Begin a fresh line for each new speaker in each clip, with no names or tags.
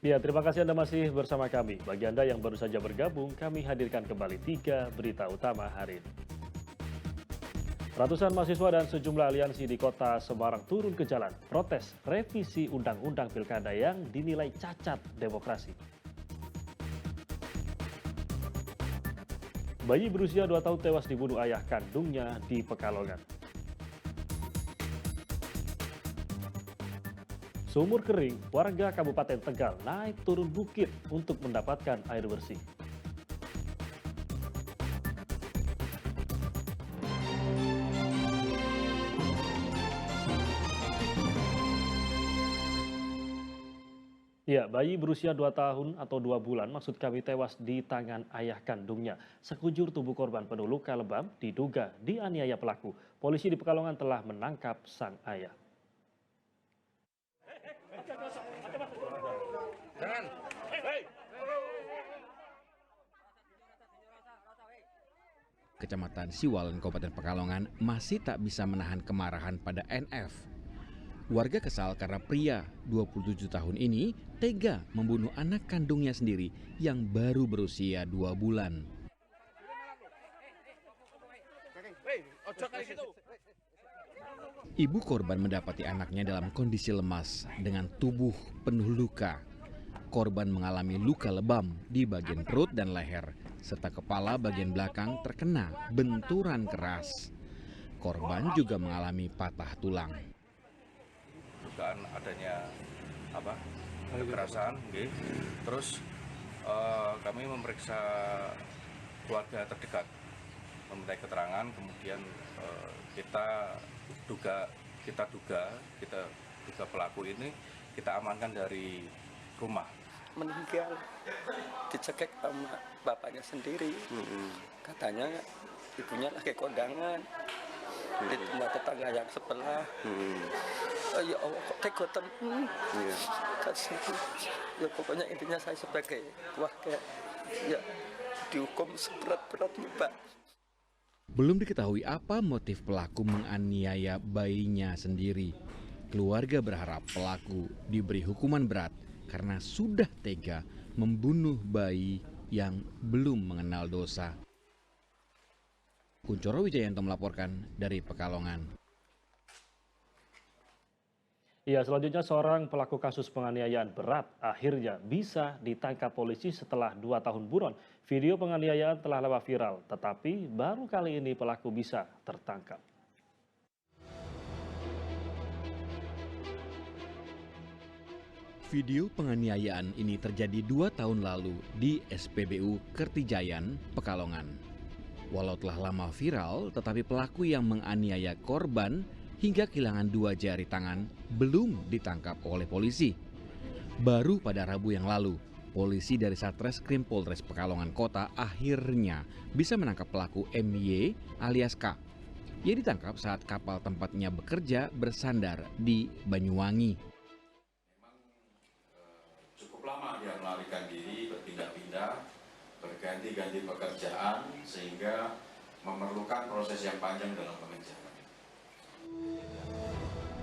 Ya, terima kasih Anda masih bersama kami. Bagi Anda yang baru saja bergabung, kami hadirkan kembali 3 berita utama hari ini. Ratusan mahasiswa dan sejumlah aliansi di kota Semarang turun ke jalan protes revisi Undang-Undang Pilkada yang dinilai cacat demokrasi. Bayi berusia 2 tahun tewas dibunuh ayah kandungnya di Pekalongan. Sumur kering, warga Kabupaten Tegal naik turun bukit untuk mendapatkan air bersih. Ya, bayi berusia 2 tahun atau 2 bulan maksud kami tewas di tangan ayah kandungnya. Sekujur tubuh korban penuh luka lebam diduga dianiaya pelaku. Polisi di Pekalongan telah menangkap sang ayah.
Kecamatan Siwalan, Kabupaten Pekalongan masih tak bisa menahan kemarahan pada NF. Warga kesal karena pria 27 tahun ini tega membunuh anak kandungnya sendiri yang baru berusia 2 bulan. Ibu korban mendapati anaknya dalam kondisi lemas dengan tubuh penuh luka. Korban mengalami luka lebam di bagian perut dan leher, serta kepala bagian belakang terkena benturan keras. Korban juga mengalami patah tulang.
Dugaan adanya kekerasan, terus kami memeriksa keluarga terdekat, meminta keterangan, kemudian kita duga pelaku ini kita amankan dari rumah.
Meninggal dicekik sama bapaknya sendiri. Katanya ibunya lagi kondangan di rumah tetangga yang sebelah. Ya Allah, kok tega temen. Ya pokoknya intinya saya sebagai keluarga ya dihukum seberat-beratnya, Pak.
Belum diketahui apa motif pelaku menganiaya bayinya sendiri. Keluarga berharap pelaku diberi hukuman berat karena sudah tega membunuh bayi yang belum mengenal dosa. Kuncoro Wijayanto melaporkan dari Pekalongan.
Ya, selanjutnya seorang pelaku kasus penganiayaan berat akhirnya bisa ditangkap polisi setelah 2 tahun buron. Video penganiayaan telah lama viral, tetapi baru kali ini pelaku bisa tertangkap.
Video penganiayaan ini terjadi 2 tahun lalu di SPBU Kertijayan, Pekalongan. Walau telah lama viral, tetapi pelaku yang menganiaya korban hingga kehilangan 2 jari tangan belum ditangkap oleh polisi. Baru pada Rabu yang lalu, polisi dari Satreskrim Polres Pekalongan Kota akhirnya bisa menangkap pelaku MY alias K. Ia ditangkap saat kapal tempatnya bekerja bersandar di Banyuwangi.
Memang cukup lama dia melarikan diri, berpindah-pindah, berganti-ganti pekerjaan, sehingga memerlukan proses yang panjang dalam pengejaran.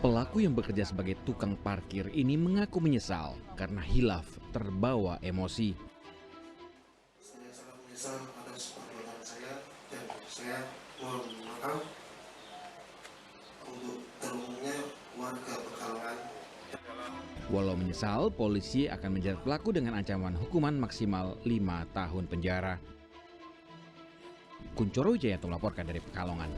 Pelaku yang bekerja sebagai tukang parkir ini mengaku menyesal karena hilaf terbawa emosi.
Saya sangat menyesal atas perbuatan saya dan saya mohon maaf untuk terumumnya warga Pekalongan.
Walau menyesal, polisi akan menjerat pelaku dengan ancaman hukuman maksimal 5 tahun penjara. Kuncoro Wijayanto melaporkan dari Pekalongan.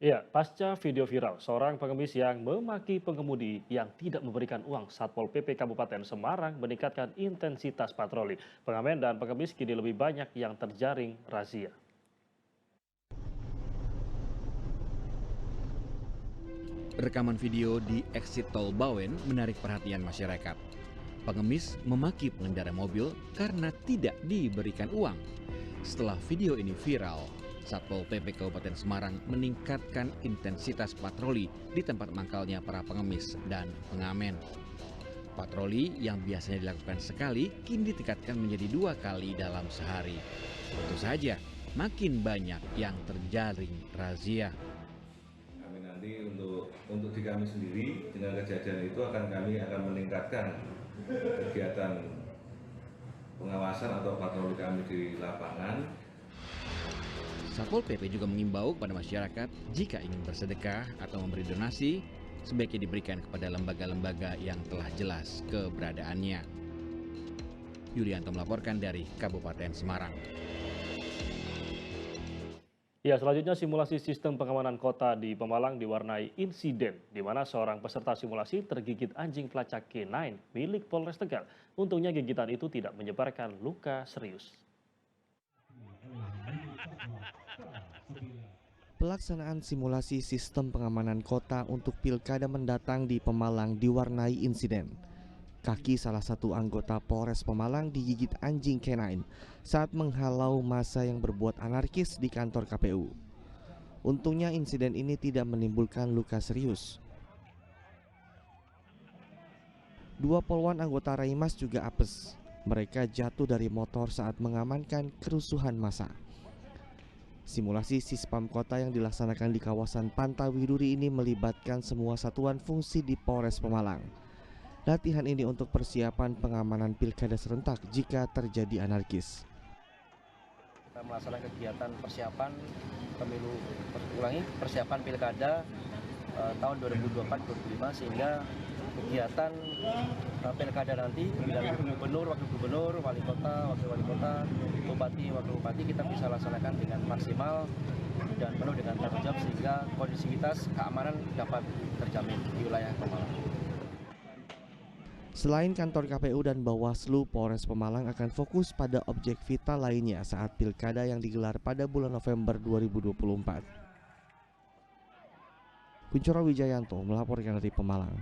Ya, pasca video viral, seorang pengemis yang memaki pengemudi yang tidak memberikan uang, Satpol PP Kabupaten Semarang meningkatkan intensitas patroli. Pengamen dan pengemis kini lebih banyak yang terjaring razia.
Rekaman video di exit tol Bawen menarik perhatian masyarakat. Pengemis memaki pengendara mobil karena tidak diberikan uang. Setelah video ini viral, Satpol PP Kabupaten Semarang meningkatkan intensitas patroli di tempat mangkalnya para pengemis dan pengamen. Patroli yang biasanya dilakukan sekali kini ditingkatkan menjadi 2 kali dalam sehari. Tentu saja makin banyak yang terjaring razia.
Kami nanti untuk untuk di kami sendiri dengan kejadian itu kami akan meningkatkan kegiatan pengawasan atau patroli kami di lapangan.
Satpol PP juga mengimbau kepada masyarakat jika ingin bersedekah atau memberi donasi, sebaiknya diberikan kepada lembaga-lembaga yang telah jelas keberadaannya. Yulianto melaporkan dari Kabupaten Semarang.
Ya, selanjutnya simulasi sistem pengamanan kota di Pemalang diwarnai insiden di mana seorang peserta simulasi tergigit anjing pelacak K9 milik Polres Tegal. Untungnya gigitan itu tidak menyebarkan luka serius.
Pelaksanaan simulasi sistem pengamanan kota untuk pilkada mendatang di Pemalang diwarnai insiden. Kaki salah satu anggota Polres Pemalang digigit anjing K9 saat menghalau massa yang berbuat anarkis di kantor KPU. Untungnya insiden ini tidak menimbulkan luka serius. Dua poluan anggota Raimas juga apes. Mereka jatuh dari motor saat mengamankan kerusuhan massa. Simulasi Sispam Kota yang dilaksanakan di kawasan Pantawiduri ini melibatkan semua satuan fungsi di Polres Pemalang. Latihan ini untuk persiapan pengamanan pilkada serentak jika terjadi anarkis.
Kita melaksanakan kegiatan persiapan pemilu, persiapan pilkada tahun 2024-2025 sehingga kegiatan pilkada nanti pemilihan gubernur, wakil gubernur, wali kota, wakil wali kota, bupati, wakil bupati kita bisa laksanakan dengan maksimal dan penuh dengan tanggung jawab sehingga kondisivitas keamanan dapat terjamin di wilayah Pemalang.
Selain kantor KPU dan Bawaslu, Polres Pemalang akan fokus pada objek vital lainnya saat pilkada yang digelar pada bulan November 2024. Kuncoro Wijayanto melaporkan dari Pemalang.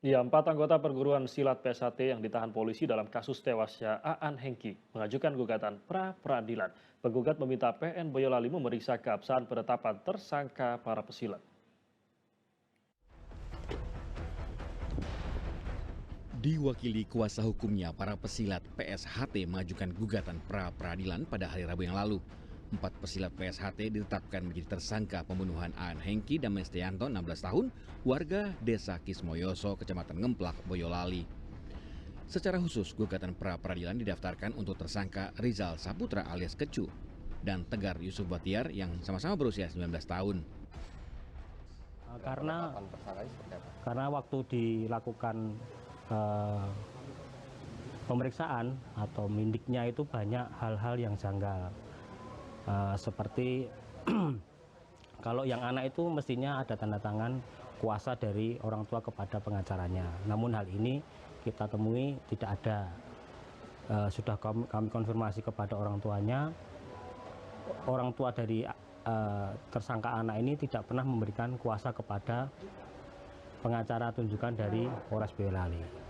Ya, 4 anggota perguruan silat PSHT yang ditahan polisi dalam kasus tewasnya Aan Hengki mengajukan gugatan pra-peradilan. Penggugat meminta PN Boyolali memeriksa keabsahan penetapan tersangka para pesilat.
Diwakili kuasa hukumnya, para pesilat PSHT mengajukan gugatan pra-peradilan pada hari Rabu yang lalu. 4 pesilat PSHT ditetapkan menjadi tersangka pembunuhan Aan Hengki dan Mestianto 16 tahun, warga Desa Kismoyoso, Kecamatan Ngemplak, Boyolali. Secara khusus, gugatan pra-peradilan didaftarkan untuk tersangka Rizal Saputra alias Kecu dan Tegar Yusuf Batiar yang sama-sama berusia 19 tahun.
Karena waktu dilakukan pemeriksaan atau mindiknya itu banyak hal-hal yang janggal. Seperti kalau yang anak itu mestinya ada tanda tangan kuasa dari orang tua kepada pengacaranya. Namun hal ini kita temui tidak ada. Sudah kami konfirmasi kepada orang tuanya. Orang tua dari tersangka anak ini tidak pernah memberikan kuasa kepada pengacara tunjukan dari Polres Boyolali.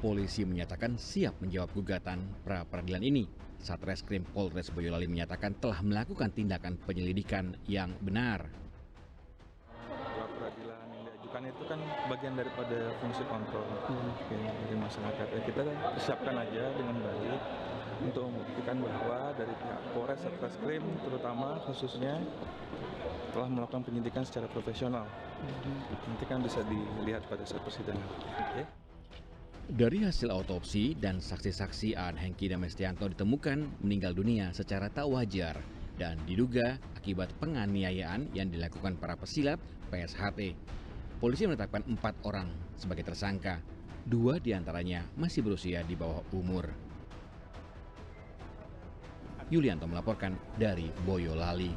Polisi menyatakan siap menjawab gugatan pra-peradilan ini. Satreskrim Polres Boyolali menyatakan telah melakukan tindakan penyelidikan yang benar.
Pra-peradilan yang diajukan itu kan bagian daripada fungsi kontrol dari masyarakat. Kita persiapkan aja dengan baik untuk membuktikan bahwa dari pihak Polres Satreskrim terutama khususnya telah melakukan penyidikan secara profesional. Nanti kan bisa dilihat pada saat persidangan. Okay?
Dari hasil autopsi dan saksi-saksi Aan Hengki dan Mestianto ditemukan meninggal dunia secara tak wajar dan diduga akibat penganiayaan yang dilakukan para pesilat PSHT. Polisi menetapkan 4 orang sebagai tersangka. 2 diantaranya masih berusia di bawah umur. Yulianto melaporkan dari Boyolali.